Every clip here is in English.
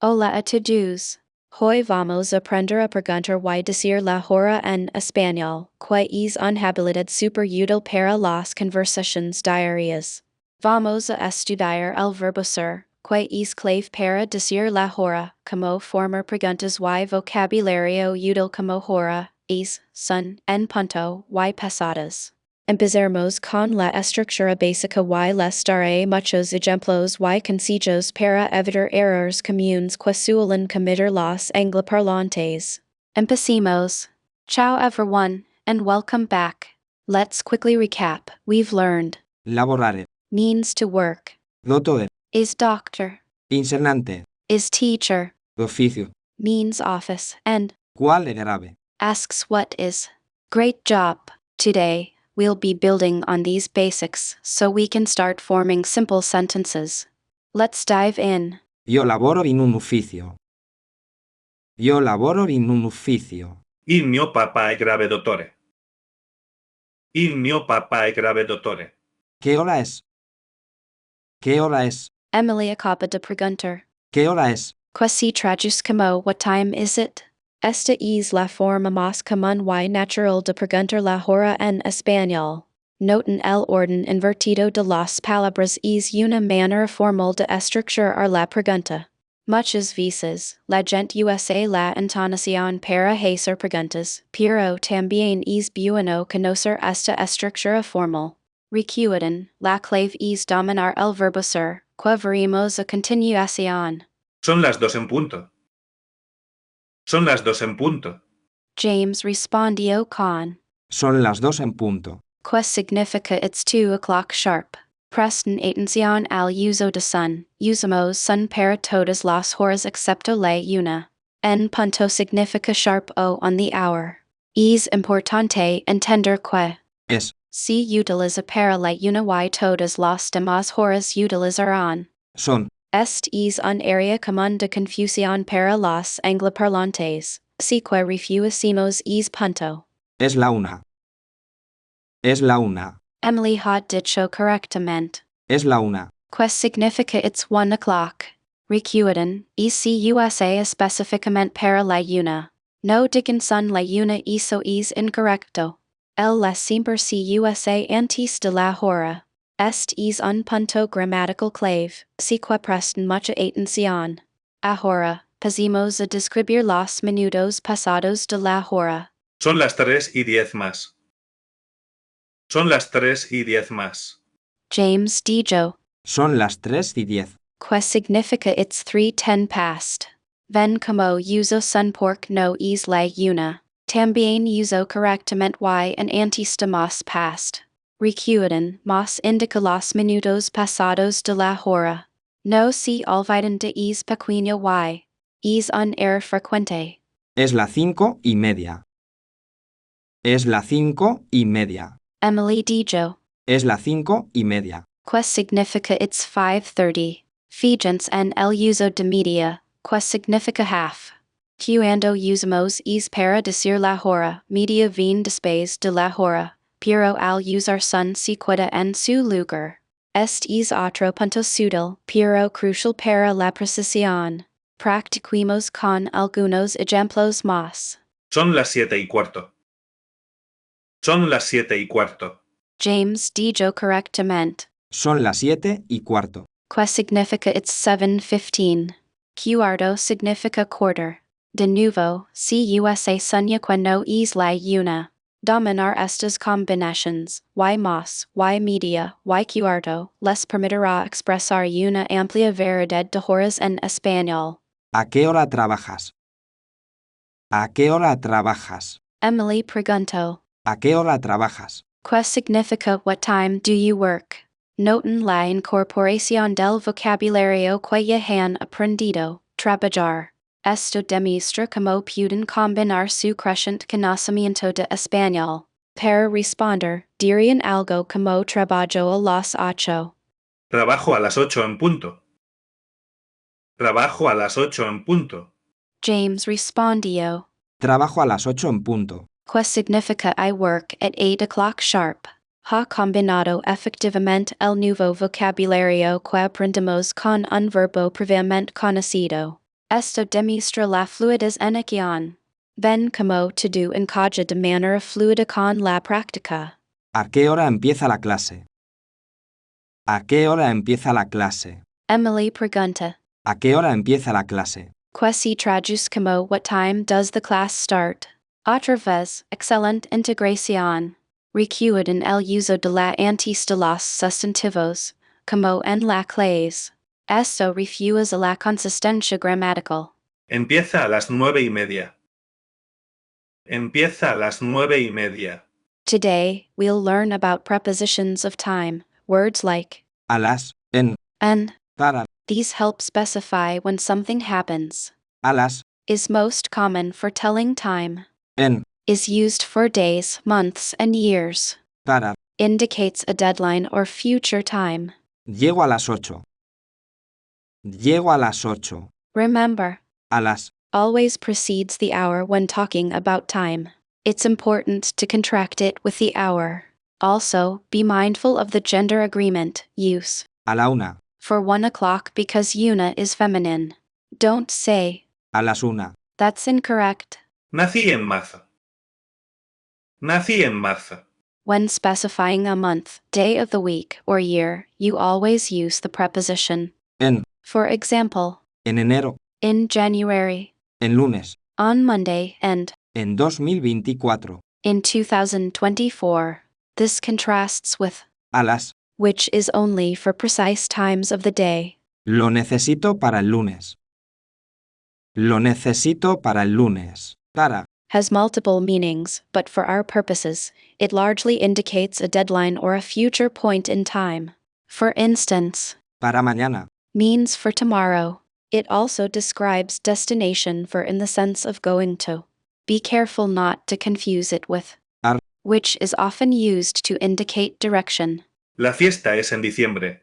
Hola a todos. Hoy vamos a aprender a preguntar y decir la hora en español, que es una habilidad super útil para las conversaciones diarias. Vamos a estudiar el verbo ser, que es clave para decir la hora, como formar preguntas y vocabulario útil como hora, es, son, en punto, y pasadas. Empezaremos con la estructura básica y les daré muchos ejemplos y consejos para evitar errores comunes que suelen cometer los angloparlantes. Empecemos. Ciao everyone, and welcome back. Let's quickly recap. We've learned Lavorare, means to work, dottore, is doctor, insegnante, is teacher, d'ufficio, means office, and quale grave. asks what is. Great job. Today, we'll be building on these basics so we can start forming simple sentences. Let's dive in. Io lavoro in un ufficio. Io lavoro in un ufficio. Il mio papà è grave dottore. Il mio papà è grave dottore. ¿Qué hora es? ¿Qué hora es? Emily acaba de preguntar. ¿Qué hora es? Quasi traduz como what time is it? Esta es la forma más común y natural de preguntar la hora en español. Noten el orden invertido de las palabras es una manera formal de estructurar la pregunta. Muchas veces, la gente usa la entonación para hacer preguntas, pero también es bueno conocer esta estructura formal. Recuerden, la clave es dominar el verbo ser, que veremos a continuación. Son las 2 en punto. Son las 2 en punto. James respondió con, Son las 2 en punto. que significa it's 2 o'clock sharp. Presten atención al uso de son. Usamos son para todas las horas excepto la una. En punto significa sharp o on the hour. Es importante entender que Es, se utiliza para la una y todas las demás horas utilizarán. son, Este es un área común de confusión para los angloparlantes. Si que refuimos es punto. es la una. Es la una. Emily had dicho correctamente. Es la una. Que significa it's 1 o'clock. Recuerden, usa específicamente para la una. No digan son la una eso es incorrecto. El la siempre se usa antes de la hora. Este es un punto gramatical clave, si que presten mucha atención. Ahora, pasemos a describir los minutos pasados de la hora. Son las 3:10 más. Son las 3:10 más. James dijo. Son las 3:10. Que significa it's 3:10 past. Ven como uso son porque no es la una. También uso correctamente y en antes de más past. Recuerden, más indica los minutos pasados de la hora. No se olviden de es pequeño y. Es un error frecuente. Es la 5:30. Es la 5:30. Emily dijo. Es la 5:30. Que significa it's 5:30. Fíjense en el uso de media, que significa half. Cuando usamos es para decir la hora, media viene después de la hora, pero al usar son se queda en su lugar. Este es otro punto sutil, pero crucial para la precisión. Practiquemos con algunos ejemplos más. Son las 7:15. Son las 7:15. James dijo correctamente. Son las 7:15. Que significa it's 7:15. Cuarto significa quarter. De nuevo, si usa sueña que no es la una. Dominar estas combinaciones, y más, y media, y cuarto, les permitirá expresar una amplia variedad de horas en español. ¿A qué hora trabajas? ¿A qué hora trabajas? Emily preguntó. ¿A qué hora trabajas? Que significa what time do you work? Noten la incorporación del vocabulario que ya han aprendido, trabajar. Esto demuestra cómo pueden combinar su creciente conocimiento de español. Para responder, dirían algo como trabajo a las 8. Trabajo a las 8 en punto. Trabajo a las 8 en punto. James respondió. Trabajo a las 8 en punto. Que significa I work at 8 o'clock sharp. Ha combinado efectivamente el nuevo vocabulario que aprendemos con un verbo previamente conocido. Esto demuestra la fluidez en el guión. Ven como todo encaja de manera fluida con la práctica. ¿A qué hora empieza la clase? ¿A qué hora empieza la clase? Emily pregunta. ¿A qué hora empieza la clase? Que se traduce como what time does the class start? Otra vez, excelente integración. Recuerden en el uso de la antes de los sustantivos, como en la clase. Esto refuerza la consistencia gramatical. Empieza a las 9:30. Empieza a las 9:30. Today, we'll learn about prepositions of time, words like A las, en, and. para, These help specify when something happens. a las, Is most common for telling time. en, Is used for days, months, and years. para. Indicates a deadline or future time. Llego a las 8. Llego a las 8. Remember, A las, always precedes the hour when talking about time. It's important to contract it with the hour. Also, be mindful of the gender agreement, use. a la 1. For 1 o'clock because una is feminine. Don't say, A las 1. that's incorrect. Nací en marzo. Nací en marzo. When specifying a month, day of the week, or year, you always use the preposition. En, For example, en enero, in January, en lunes, on Monday, and en 2024. in 2024. This contrasts with A las, which is only for precise times of the day. lo necesito para el lunes. Lo necesito para el lunes. Para, Has multiple meanings, but for our purposes, it largely indicates a deadline or a future point in time. For instance, para mañana. means for tomorrow. It also describes destination for in the sense of going to. Be careful not to confuse it with Ar. which is often used to indicate direction. La fiesta es en diciembre.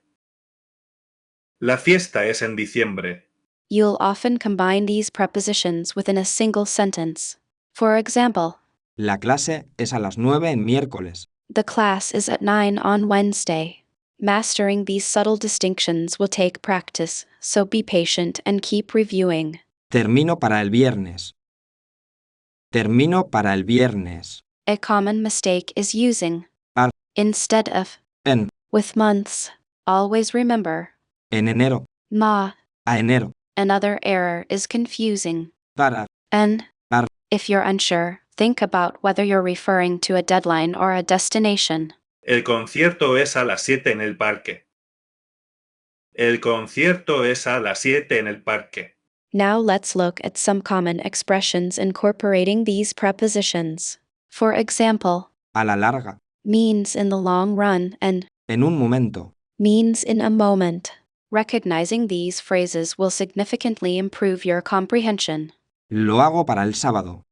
La fiesta es en diciembre. You'll often combine these prepositions within a single sentence. For example, La clase es a las 9 en miércoles. the class is at 9 on Wednesday. Mastering these subtle distinctions will take practice, so be patient and keep reviewing. Termino para el viernes. Termino para el viernes. A common mistake is using Ar. instead of En, with months. Always remember, en enero. ma. A enero. Another error is confusing Para, and Ar. if you're unsure, think about whether you're referring to a deadline or a destination. El concierto es a las 7 en el parque. El concierto es a las 7 en el parque. Now let's look at some common expressions incorporating these prepositions. For example, a la larga. means in the long run and En un momento. means in a moment. Recognizing these phrases will significantly improve your comprehension. Lo hago para el sábado.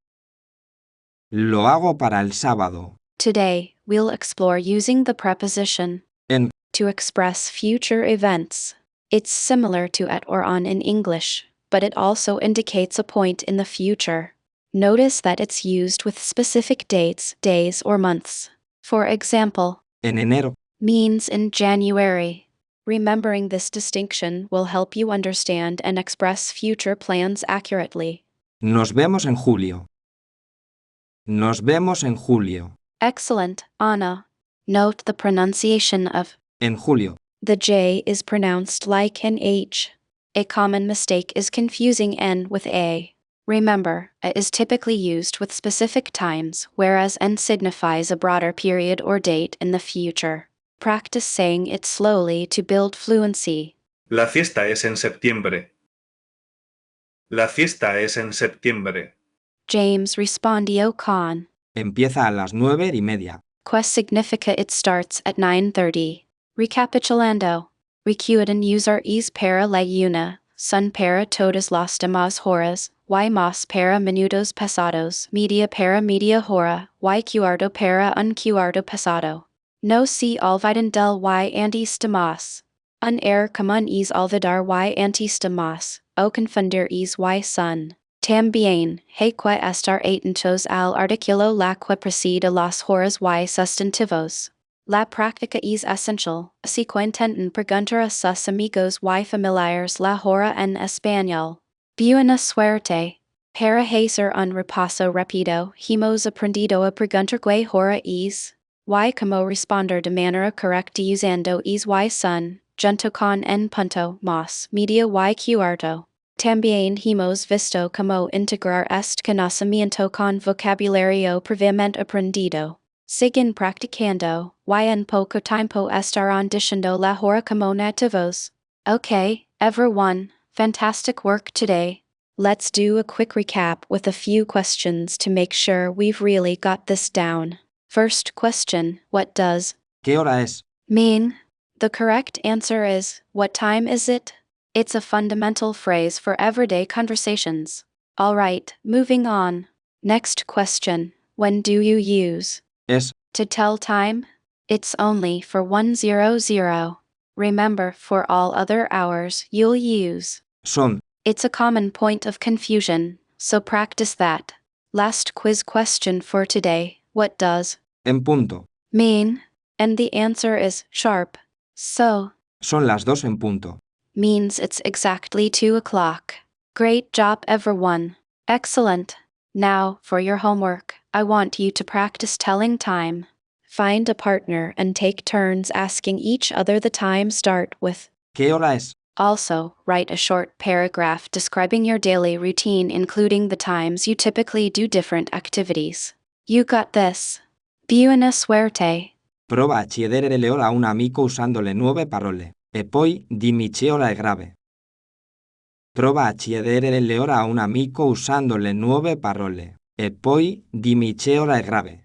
Lo hago para el sábado. Today, we'll explore using the preposition En, to express future events. It's similar to at or on in English, but it also indicates a point in the future. Notice that it's used with specific dates, days, or months. For example, en enero. means in January. Remembering this distinction will help you understand and express future plans accurately. Nos vemos en julio. Nos vemos en julio. Excellent, Anna. Note the pronunciation of En julio. the J is pronounced like an H. A common mistake is confusing N with A. Remember, A is typically used with specific times, whereas N signifies a broader period or date in the future. Practice saying it slowly to build fluency. La fiesta es en septiembre. La fiesta es en septiembre. James respondió con Empieza a las 9:30. que significa it starts at 9:30. Recapitulando. Recuerden usar es para la una, son para todas las demás horas, y más para minutos pasados, media para media hora, y cuarto para un cuarto pasado. No se olviden del y antes de más. Un error común es olvidar y antes de más, o confundir es y son. También, hay que estar atentos al artículo la que precede las horas y sustantivos. La práctica es esencial, así que intenten preguntar a sus amigos y familiares la hora en español. Buena suerte. Para hacer un repaso rápido, hemos aprendido a preguntar que hora es, y cómo responder de manera correcta usando es y son, junto con en punto, más, media y cuarto. También hemos visto cómo integrar este conocimiento con vocabulario previamente aprendido. Siguen practicando, y en poco tiempo estarán diciendo la hora como nativos. Okay, everyone, fantastic work today. Let's do a quick recap with a few questions to make sure we've really got this down. First question, what does ¿Qué hora es? mean? The correct answer is, what time is it? It's a fundamental phrase for everyday conversations. Alright, moving on. Next question, when do you use Es, to tell time? It's only for 100. Remember, for all other hours, you'll use. son, It's a common point of confusion, so practice that. Last quiz question for today, what does en punto. mean? And the answer is sharp. So, Son las 2 en punto. means it's exactly 2 o'clock. Great job, everyone. Excellent. Now, for your homework, I want you to practice telling time. Find a partner and take turns asking each other the time. Start with. ¿Qué hora es? Also, write a short paragraph describing your daily routine, including the times you typically do different activities. You got this. Buena suerte. Prova a chiedere le ora a un amico usando le nuove parole. E poi dimmi che ora è grave. Prova a chiedere le ora a un amico usando le nuove parole. E poi dimmi che ora è grave.